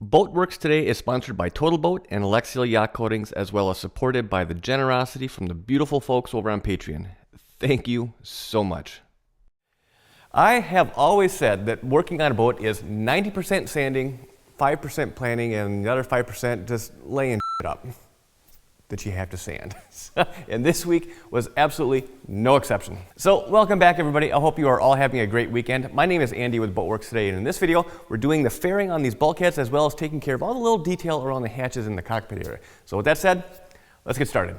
Boatworks today is sponsored by Total Boat and Alexseal Yacht Coatings, as well as supported by the generosity from the beautiful folks over on Patreon. Thank you so much. I have always said that working on a boat is 90% sanding, 5% planning, and the other 5% just laying it up that you have to sand. And this week was absolutely no exception. So welcome back, everybody. I hope you are all having a great weekend. My name is Andy with Boatworks today, and in this video we're doing the fairing on these bulkheads as well as taking care of all the little detail around the hatches in the cockpit area. So with that said, let's get started.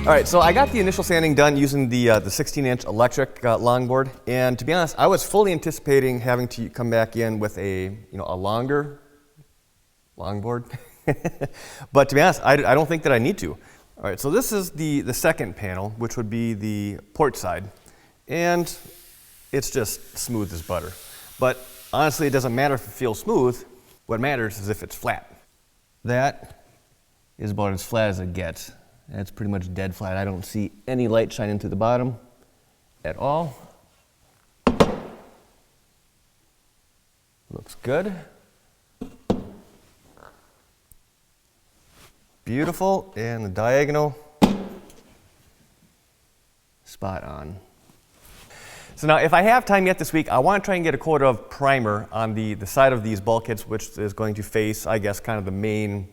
All right, so I got the initial sanding done using the 16-inch electric longboard, and to be honest, I was fully anticipating having to come back in with a longer longboard, but to be honest, I don't think that I need to. All right, so this is the second panel, which would be the port side, and it's just smooth as butter. But honestly, it doesn't matter if it feels smooth. What matters is if it's flat. That is about as flat as it gets. It's pretty much dead flat. I don't see any light shining through the bottom at all. Looks good. Beautiful, and the diagonal, spot on. So now if I have time yet this week, I want to try and get a coat of primer on the side of these bulkheads, which is going to face, I guess, kind of the main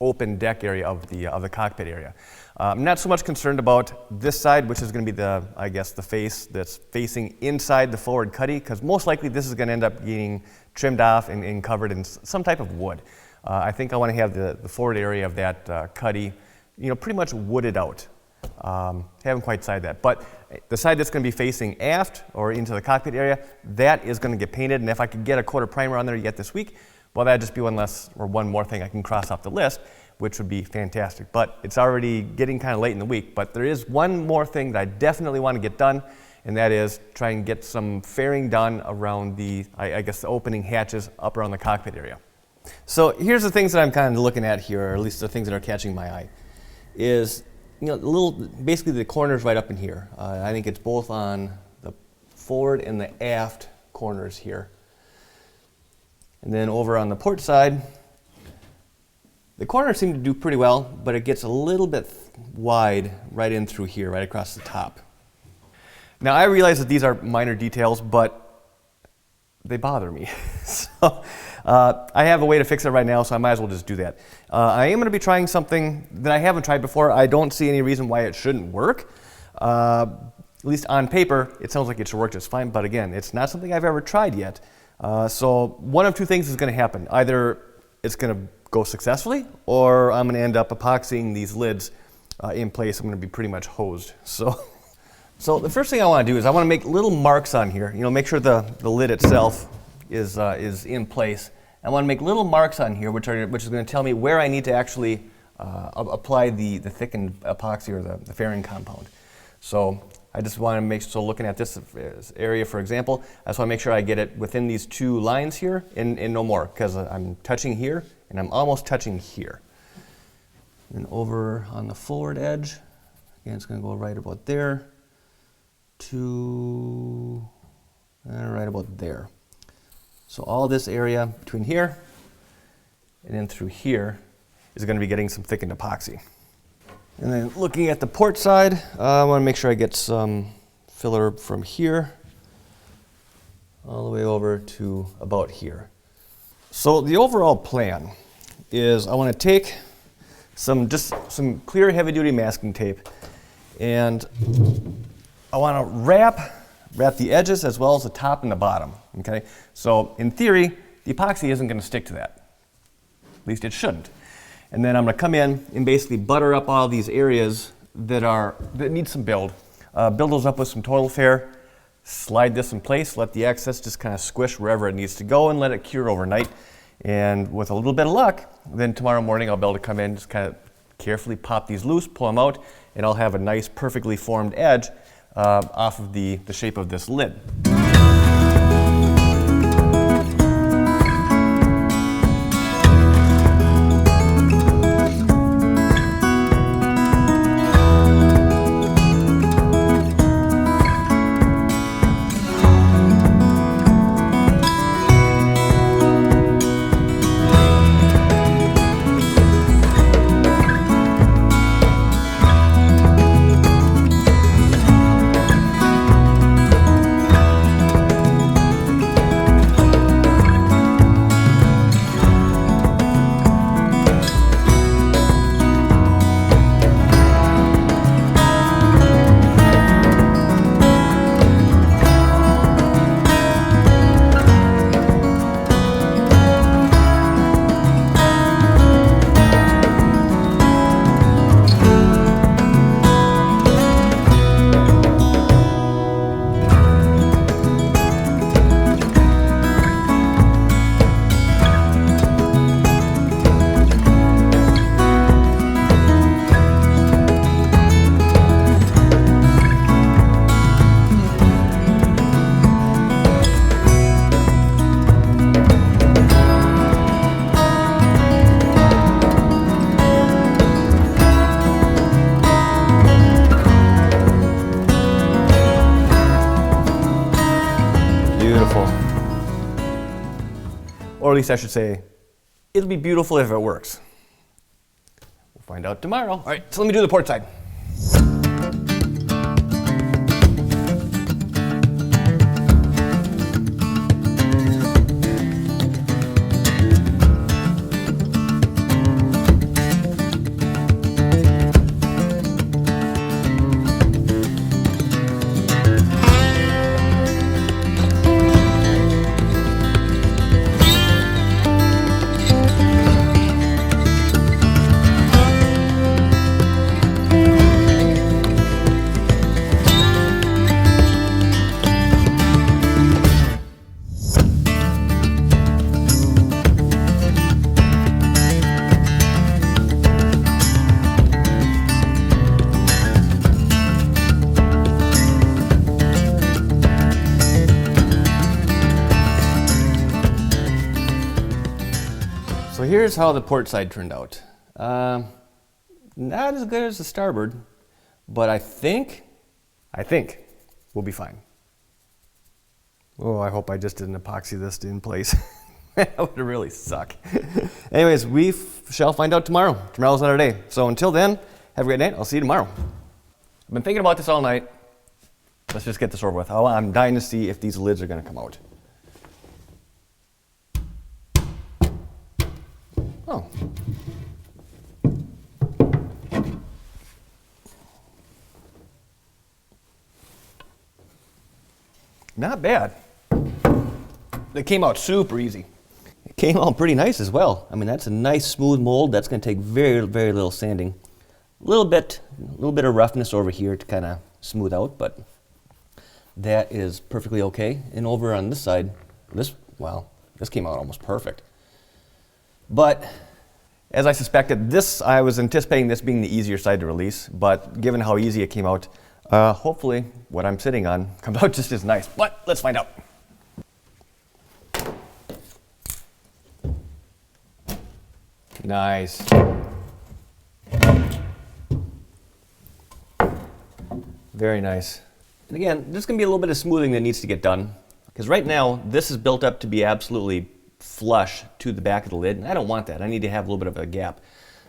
open deck area of the cockpit area. I'm not so much concerned about this side, which is going to be the face that's facing inside the forward cuddy, because most likely this is going to end up getting trimmed off and covered in some type of wood. I think I want to have the forward area of that cuddy, pretty much wooded out. Haven't quite decided that, but the side that's going to be facing aft or into the cockpit area, that is going to get painted, and if I could get a coat of primer on there yet this week, well, that'd just be one more thing I can cross off the list, which would be fantastic. But it's already getting kind of late in the week. But there is one more thing that I definitely want to get done, and that is try and get some fairing done around the opening hatches up around the cockpit area. So here's the things that I'm kind of looking at here, or at least the things that are catching my eye, is basically the corners right up in here. I think it's both on the forward and the aft corners here. And then over on the port side, the corners seem to do pretty well, but it gets a little bit wide right in through here, right across the top. Now I realize that these are minor details, but they bother me. So I have a way to fix it right now, so I might as well just do that. I am going to be trying something that I haven't tried before. I don't see any reason why it shouldn't work. At least on paper, it sounds like it should work just fine, but again, it's not something I've ever tried yet. So one of two things is going to happen. Either it's going to go successfully, or I'm going to end up epoxying these lids in place. I'm going to be pretty much hosed. So the first thing I want to do is I want to make little marks on here. Make sure the lid itself is in place. I want to make little marks on here, which is going to tell me where I need to actually apply the thickened epoxy or the fairing compound. So I just want to looking at this area, for example, I just want to make sure I get it within these two lines here and no more, because I'm touching here and I'm almost touching here. And over on the forward edge, again, it's going to go right about there to right about there. So all this area between here and then through here is going to be getting some thickened epoxy. And then looking at the port side, I want to make sure I get some filler from here all the way over to about here. So the overall plan is I want to take some clear heavy-duty masking tape, and I want to wrap the edges as well as the top and the bottom. Okay, so in theory, the epoxy isn't going to stick to that. At least it shouldn't. And then I'm going to come in and basically butter up all these areas that need some build. Build those up with some total fair, slide this in place, let the excess just kind of squish wherever it needs to go, and let it cure overnight. And with a little bit of luck, then tomorrow morning I'll be able to come in, just kind of carefully pop these loose, pull them out, and I'll have a nice, perfectly formed edge off of the shape of this lid. Or at least I should say, it'll be beautiful if it works. We'll find out tomorrow. All right, so let me do the port side. So here's how the port side turned out. Not as good as the starboard. but I think we'll be fine. Oh, I hope I just didn't epoxy this in place. That would really suck. Anyways, we shall find out tomorrow. Tomorrow's another day. So until then, have a great night. I'll see you tomorrow. I've been thinking about this all night. Let's just get this over with. I'm dying to see if these lids are going to come out. Oh. Not bad. They came out super easy. It came out pretty nice as well. I mean, that's a nice smooth mold. That's going to take very, very little sanding. A little bit of roughness over here to kind of smooth out, but that is perfectly okay. And over on this side, this came out almost perfect. But as I suspected, I was anticipating this being the easier side to release, but given how easy it came out, hopefully what I'm sitting on comes out just as nice. But let's find out. Nice. Very nice. And again, there's going to be a little bit of smoothing that needs to get done, because right now this is built up to be absolutely flush to the back of the lid, and I don't want that. I need to have a little bit of a gap.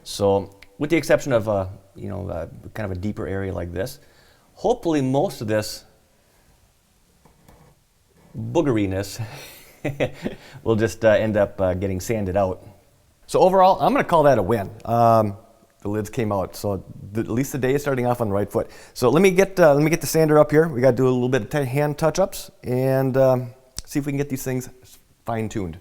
So with the exception of kind of a deeper area like this, hopefully most of this boogeriness will just end up getting sanded out. So overall, I'm going to call that a win. The lids came out, so at least the day is starting off on the right foot. So let me get the sander up here. We got to do a little bit of hand touch-ups and see if we can get these things fine-tuned.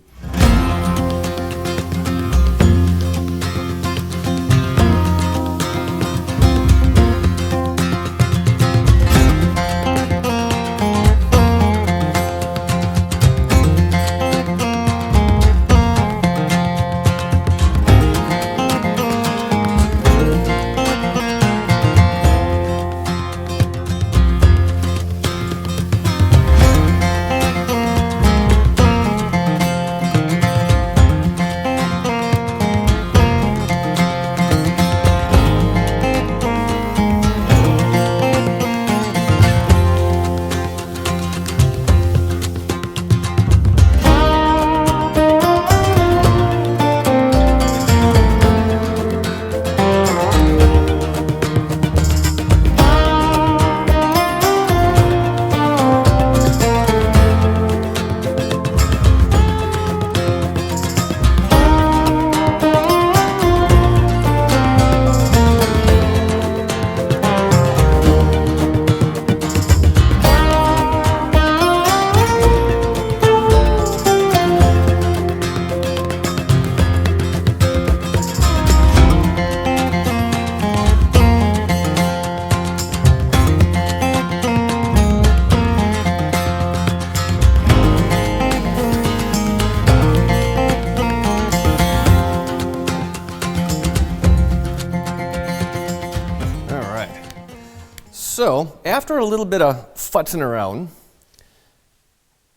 So after a little bit of futzing around,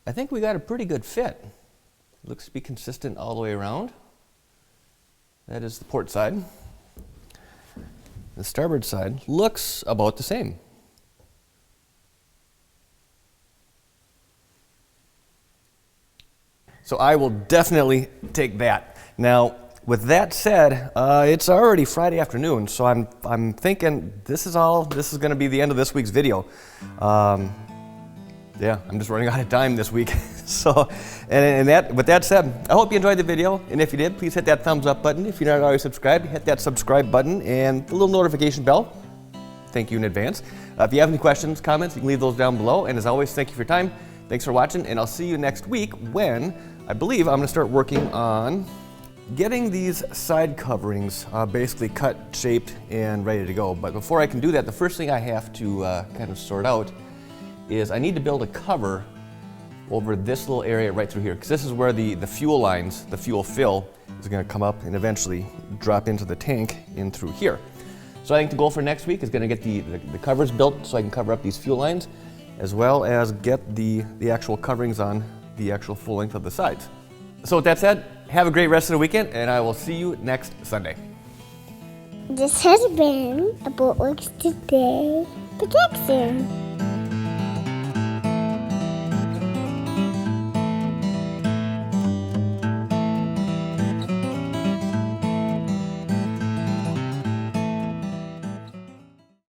I think we got a pretty good fit. Looks to be consistent all the way around. That is the port side. The starboard side looks about the same. So I will definitely take that. Now, with that said, it's already Friday afternoon, so I'm thinking this is going to be the end of this week's video. Yeah, I'm just running out of time this week. So, with that said, I hope you enjoyed the video, and if you did, please hit that thumbs up button. If you're not already subscribed, hit that subscribe button and the little notification bell. Thank you in advance. If you have any questions, comments, you can leave those down below. And as always, thank you for your time. Thanks for watching, and I'll see you next week when I believe I'm going to start working on getting these side coverings basically cut, shaped, and ready to go. But before I can do that, the first thing I have to kind of sort out is I need to build a cover over this little area right through here, because this is where the fuel lines, the fuel fill, is going to come up and eventually drop into the tank in through here. So I think the goal for next week is going to get the covers built so I can cover up these fuel lines, as well as get the actual coverings on the actual full length of the sides. So with that said, have a great rest of the weekend, and I will see you next Sunday. This has been a Boatworks Today production.